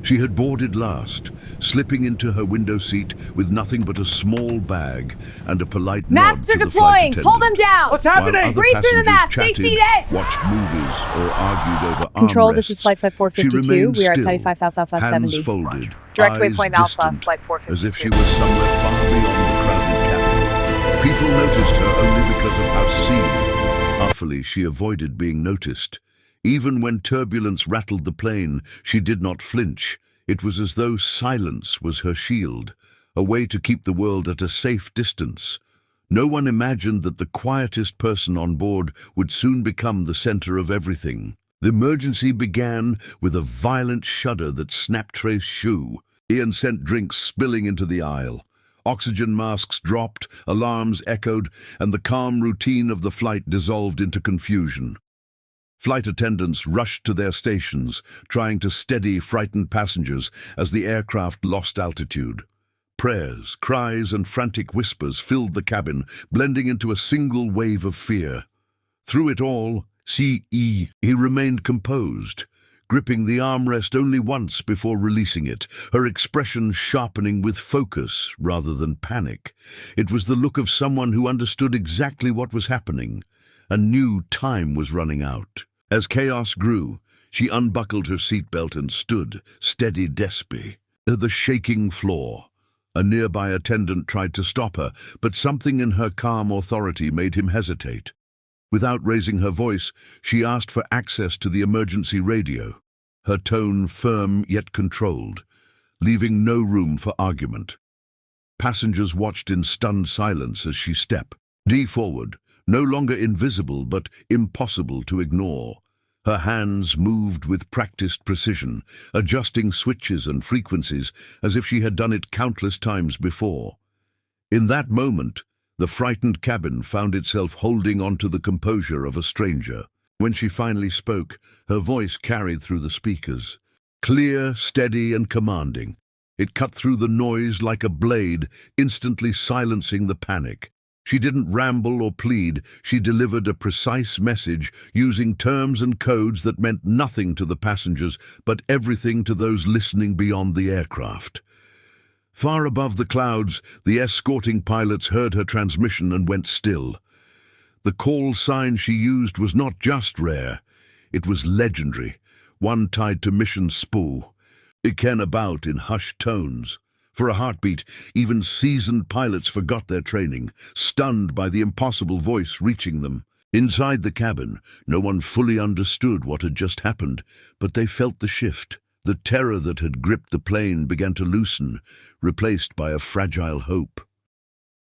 She had boarded last, slipping into her window seat with nothing but a small bag and a polite Masks nod are to the flight deploying! attendant. Pull them down! What's happening? Breathe through the mask! Stay Chatted, seated! watched movies, or argued over Control, armrests. this is Flight She 5452. remained We are at still, 35 Alpha hands 70. folded, Direct eyes waypoint Alpha, distant, Flight 452. as if she was somewhere far beyond the crowded cabin. People noticed her only because of how seen. Awfully, she avoided being noticed. Even when turbulence rattled the plane, she did not flinch. It was as though silence was her shield, a way to keep the world at a safe distance. No one imagined that the quietest person on board would soon become the center of everything. The emergency began with a violent shudder that snapped Trey's shoe. Ian sent drinks spilling into the aisle. Oxygen masks dropped, alarms echoed, and the calm routine of the flight dissolved into confusion. Flight attendants rushed to their stations, trying to steady frightened passengers as the aircraft lost altitude. Prayers, cries, and frantic whispers filled the cabin, blending into a single wave of fear. Through it all, he remained composed, gripping the armrest only once before releasing it, her expression sharpening with focus rather than panic. It was the look of someone who understood exactly what was happening and knew time was running out. As chaos grew, she unbuckled her seatbelt and stood, steady Despy, to the shaking floor. A nearby attendant tried to stop her, but something in her calm authority made him hesitate. Without raising her voice, she asked for access to the emergency radio, her tone firm yet controlled, leaving no room for argument. Passengers watched in stunned silence as she stepped forward, no longer invisible but impossible to ignore. Her hands moved with practiced precision, adjusting switches and frequencies as if she had done it countless times before. In that moment, the frightened cabin found itself holding onto the composure of a stranger. When she finally spoke, her voice carried through the speakers. Clear, steady, and commanding. It cut through the noise like a blade, instantly silencing the panic. She didn't ramble or plead, she delivered a precise message using terms and codes that meant nothing to the passengers, but everything to those listening beyond the aircraft. Far above the clouds, the escorting pilots heard her transmission and went still. The call sign she used was not just rare, it was legendary, one tied to mission spoo. It came about in hushed tones. For a heartbeat, even seasoned pilots forgot their training, stunned by the impossible voice reaching them. Inside the cabin, no one fully understood what had just happened, but they felt the shift. The terror that had gripped the plane began to loosen, replaced by a fragile hope.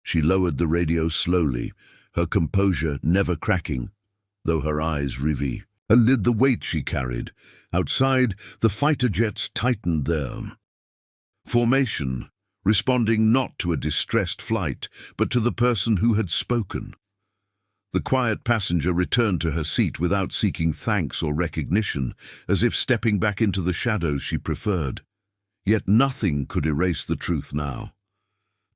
She lowered the radio slowly, her composure never cracking, though her eyes revy. Amid the weight she carried, outside, the fighter jets tightened their formation, responding not to a distressed flight, but to the person who had spoken. The quiet passenger returned to her seat without seeking thanks or recognition, as if stepping back into the shadows she preferred. Yet nothing could erase the truth now.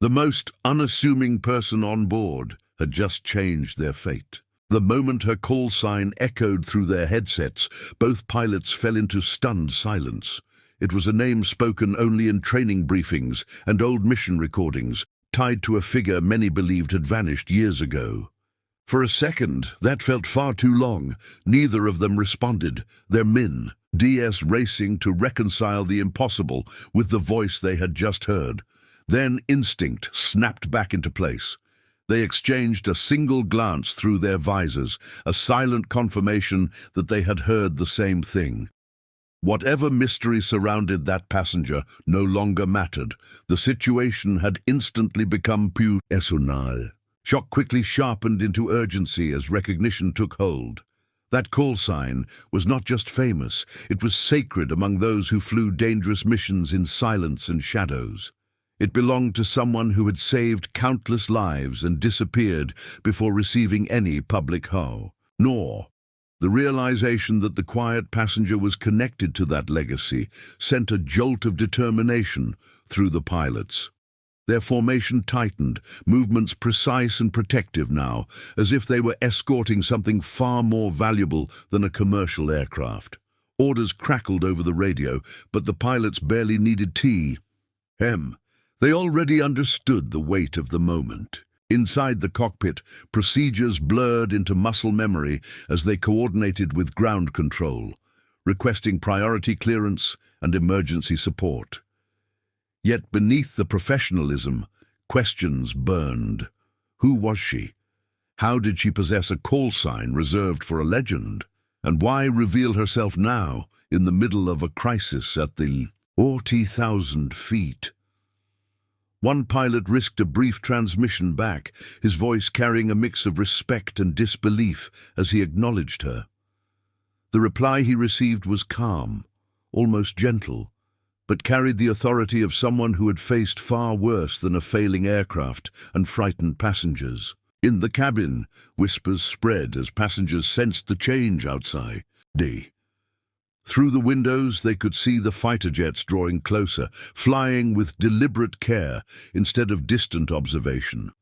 The most unassuming person on board had just changed their fate. The moment her call sign echoed through their headsets, both pilots fell into stunned silence. It was a name spoken only in training briefings and old mission recordings, tied to a figure many believed had vanished years ago. For a second, that felt far too long. Neither of them responded, their DS racing to reconcile the impossible with the voice they had just heard. Then instinct snapped back into place. They exchanged a single glance through their visors, a silent confirmation that they had heard the same thing. Whatever mystery surrounded that passenger no longer mattered. The situation had instantly become personal. Shock quickly sharpened into urgency as recognition took hold. That call sign was not just famous, it was sacred among those who flew dangerous missions in silence and shadows. It belonged to someone who had saved countless lives and disappeared before receiving any public nor the realization that the quiet passenger was connected to that legacy sent a jolt of determination through the pilots. Their formation tightened, movements precise and protective now, as if they were escorting something far more valuable than a commercial aircraft. Orders crackled over the radio, but the pilots barely needed tea. They already understood the weight of the moment. Inside the cockpit, procedures blurred into muscle memory as they coordinated with ground control, requesting priority clearance and emergency support. Yet beneath the professionalism, questions burned. Who was she? How did she possess a call sign reserved for a legend? And why reveal herself now, in the middle of a crisis at the 40,000 feet? One pilot risked a brief transmission back, his voice carrying a mix of respect and disbelief as he acknowledged her. The reply he received was calm, almost gentle, but carried the authority of someone who had faced far worse than a failing aircraft and frightened passengers. In the cabin, whispers spread as passengers sensed the change outside. Through the windows, they could see the fighter jets drawing closer, flying with deliberate care instead of distant observation.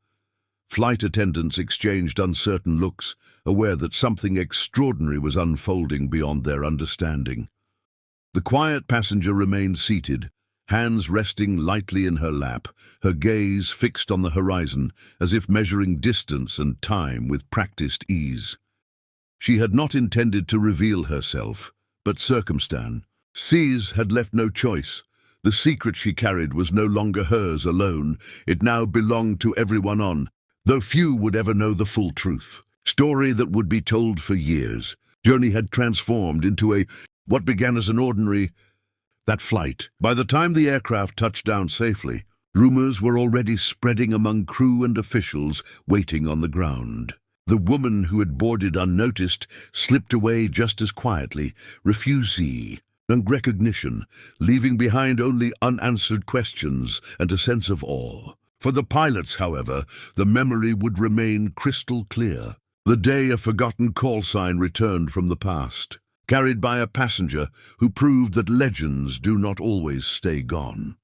Flight attendants exchanged uncertain looks, aware that something extraordinary was unfolding beyond their understanding. The quiet passenger remained seated, hands resting lightly in her lap, her gaze fixed on the horizon, as if measuring distance and time with practiced ease. She had not intended to reveal herself, but circumstance had left no choice. The secret she carried was no longer hers alone. It now belonged to everyone on, though few would ever know the full truth. Story that would be told for years. Journey had transformed into what began as an ordinary flight. By the time the aircraft touched down safely, rumors were already spreading among crew and officials waiting on the ground. The woman who had boarded unnoticed slipped away just as quietly, refusee and recognition, leaving behind only unanswered questions and a sense of awe. For the pilots, however, the memory would remain crystal clear. The day a forgotten call sign returned from the past, carried by a passenger who proved that legends do not always stay gone.